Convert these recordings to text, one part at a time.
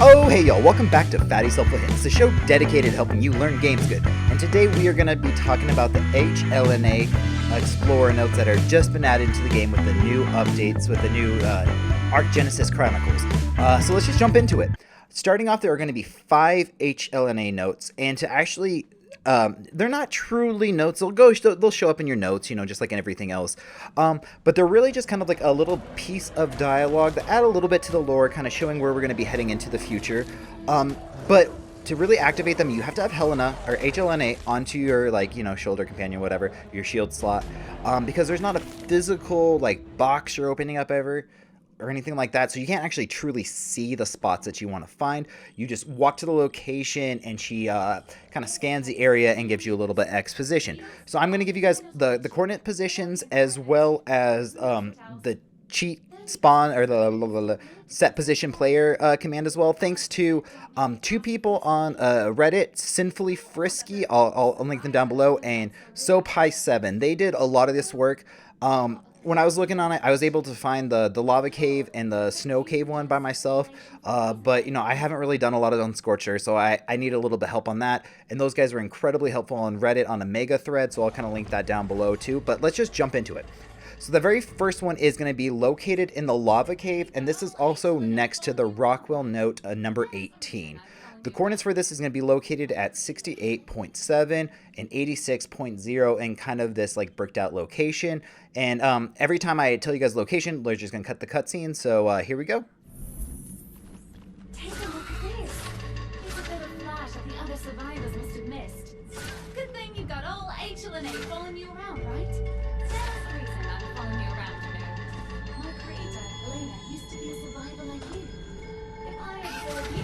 Oh, hey y'all, welcome back to Fatty Selful Hints, the show dedicated to helping you learn games good. And today we are going to be talking about the HLN-A Explorer notes that are just been added to the game with the new updates, with the new Ark Genesis Chronicles. So let's just jump into it. Starting off, there are going to be 5 HLN-A notes, and to actually they're not truly notes. They'll show up in your notes, just like in everything else. But they're really just kind of like a little piece of dialogue that add a little bit to the lore, kind of showing where we're going to be heading into the future. But to really activate them, you have to have Hlna or HLN-A onto your shoulder companion, whatever, your shield slot, because there's not a physical box you're opening up ever or anything like that, so you can't actually truly see the spots that you want to find. You just walk to the location and she kind of scans the area and gives you a little bit of exposition. So I'm going to give you guys the coordinate positions as well as the cheat spawn or the set position player command as well, thanks to 2 people on Reddit, SinfulyFrisky, I'll link them down below, and SoPie7. They did a lot of this work. When I was looking on it, I was able to find the lava cave and the snow cave one by myself, but I haven't really done a lot of it on Scorched Earth, so I need a little bit of help on that, and those guys were incredibly helpful on Reddit on a mega thread, so I'll kind of link that down below too. But let's just jump into it. So the very first one is going to be located in the lava cave, and this is also next to the Rockwell note number 18. The coordinates for this is going to be located at 68.7 and 86.0 in kind of this bricked out location. And every time I tell you guys location, they're just going to cut the cutscene. So here we go. Take a look at this. Here's a bit of flash that the other survivors must have missed. Good thing you've got all HLN-A following you around, right? There's the reason I'm following you around, My creator, Hlna, used to be a survivor like you. If I observe you,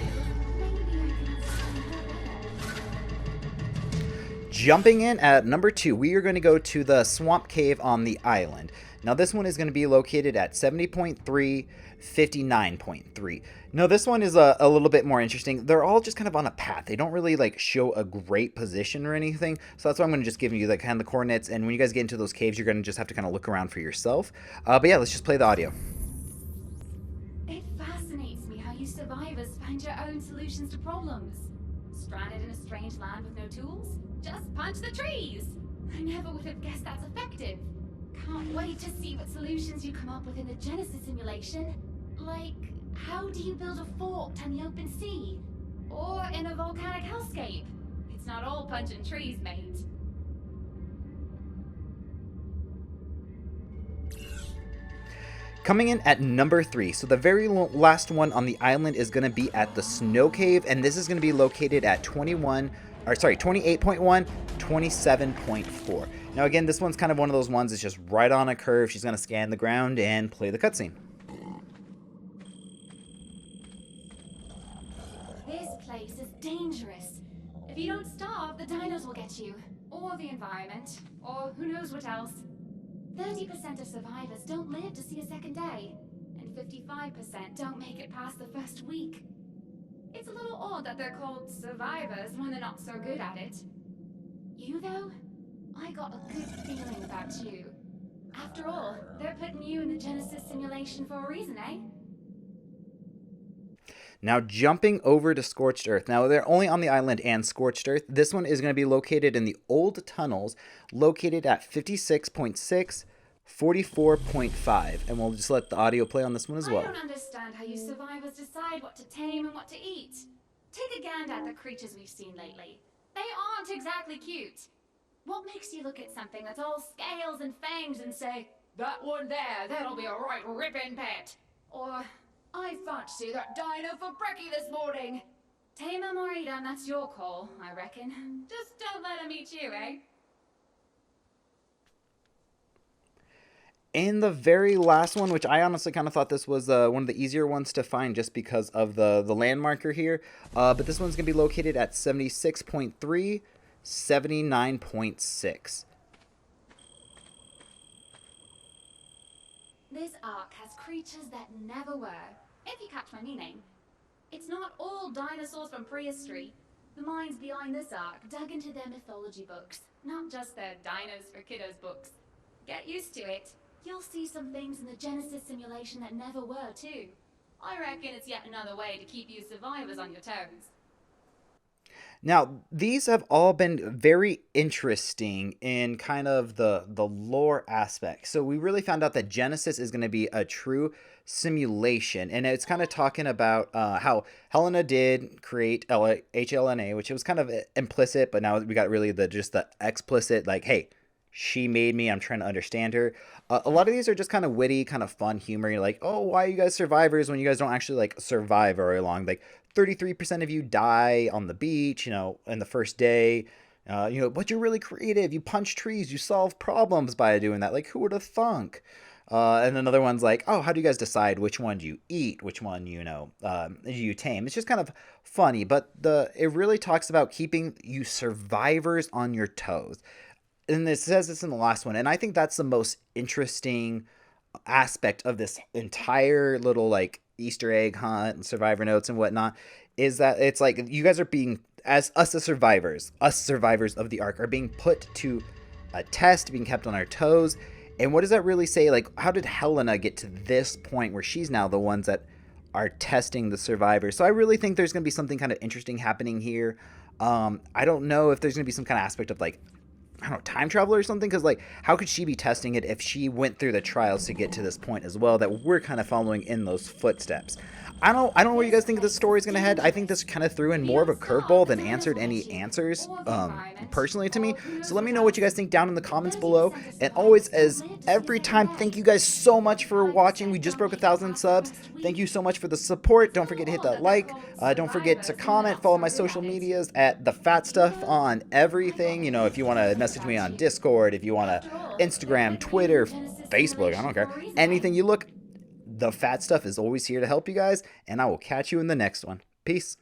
Jumping in at number 2, we are going to go to the swamp cave on the island. Now this one is going to be located at 70.3, 59.3. Now this one is a little bit more interesting. They're all just kind of on a path. They don't really show a great position or anything. So that's why I'm going to just give you the coordinates. And when you guys get into those caves, you're going to just have to kind of look around for yourself. But yeah, let's just play the audio. It fascinates me how you survivors find your own solutions to problems. Stranded in a strange land with no tools? Just punch the trees! I never would have guessed that's effective. Can't wait to see what solutions you come up with in the Genesis simulation. Like, how do you build a fort on the open sea? Or in a volcanic hellscape? It's not all punching trees, mate. Coming in at number 3, so the very last one on the island is going to be at the snow cave, and this is going to be located at 28.1, 27.4. Now again, this one's kind of one of those ones that's just right on a curve. She's going to scan the ground and play the cutscene. This place is dangerous. If you don't starve, the dinos will get you. Or the environment. Or who knows what else. 30% of survivors don't live to see a second day, and 55% don't make it past the first week. It's a little odd that they're called survivors when they're not so good at it. You though? I got a good feeling about you. After all, they're putting you in the Genesis simulation for a reason, eh? Now jumping over to Scorched Earth. Now they're only on the island and Scorched Earth. This one is going to be located in the Old Tunnels, located at 56.6, 44.5. And we'll just let the audio play on this one as well. I don't understand how you survivors decide what to tame and what to eat. Take a gander at the creatures we've seen lately. They aren't exactly cute. What makes you look at something that's all scales and fangs and say, that one there, that'll be a right ripping pet? Or, I fancy that dino for brekkie this morning. Tame them or eat them, that's your call, I reckon. Just don't let them eat you, eh? And the very last one, which I honestly kind of thought this was one of the easier ones to find just because of the land marker here. But this one's going to be located at 76.3, 79.6. This Ark has creatures that never were, if you catch my meaning. It's not all dinosaurs from prehistory. The minds behind this Ark dug into their mythology books, not just their Dinos for Kiddos books. Get used to it. You'll see some things in the Genesis simulation that never were, too. I reckon it's yet another way to keep you survivors on your toes. Now, these have all been very interesting in kind of the lore aspect. So we really found out that Genesis is going to be a true simulation, and it's kind of talking about how Helena did create HLN-A, which was kind of implicit, but now we got really the explicit, like, hey, she made me. I'm trying to understand her. A lot of these are just kind of witty, kind of fun humor. You're like, oh, why are you guys survivors when you guys don't actually like survive very long? Like 33% of you die on the beach, in the first day. But you're really creative. You punch trees. You solve problems by doing that. Like, who would have thunk? And another one's like, oh, how do you guys decide which one you eat, which one you tame? It's just kind of funny, but it really talks about keeping you survivors on your toes. And it says this in the last one, and I think that's the most interesting aspect of this entire little like Easter egg hunt and survivor notes and whatnot, is that it's like you guys are being, as us as survivors, us survivors of the Ark, are being put to a test, being kept on our toes. And what does that really say? Like, how did Helena get to this point where she's now the ones that are testing the survivors? So I really think there's going to be something kind of interesting happening here. I don't know if there's going to be some kind of aspect of like, I don't know, time travel or something, because like, how could she be testing it if she went through the trials to get to this point as well, that we're kind of following in those footsteps? I don't know where you guys think this story is going to head. I think this kind of threw in more of a curveball than answered any answers, personally to me. So let me know what you guys think down in the comments below. And always, as every time, thank you guys so much for watching. We just broke 1,000 subs. Thank you so much for the support. Don't forget to hit that like. Don't forget to comment. Follow my social medias at The Fat Stuff on everything. If you want to message me on Discord, if you want to Instagram, Twitter, Facebook, I don't care. Anything you look, The Fat Stuff is always here to help you guys, and I will catch you in the next one. Peace.